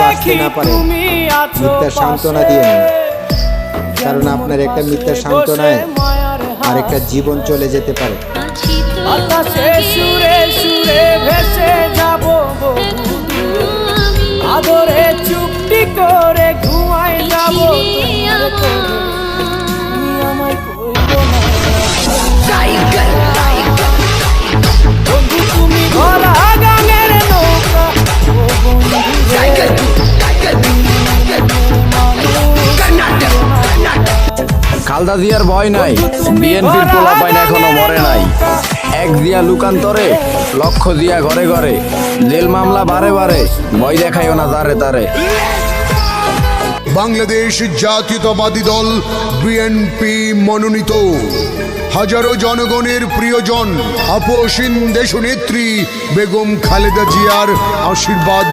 বাঁচতে না পারেন, মিথ্যা সান্ত্বনা দিয়ে নেন, কারণ আপনার একটা মিথ্যা সান্ত্বনায় আরেকটা জীবন চলে যেতে পারে। বাতাসে সুরে সুরে ভেসে যাব আদরে চুপটি করে ঘুমাই যাব তুমি ভরা গানের নৌকা খালদা জিয়ার ভয় নাই, বিএনপির পোলাপাইন এখনো মরে নাই। এক জিয়া লুকান্তরে, লক্ষ জিয়া ঘরে ঘরে, জেল মামলা বারে বারে, ভয় দেখাইও না তারে তারে। বাংলাদেশ জাতীয়তাবাদী দল বিএনপি মনোনীত হাজারো জনগণের প্রিয়জন আপসীন দেশনেত্রী বেগম খালেদা জিয়ার আশীর্বাদ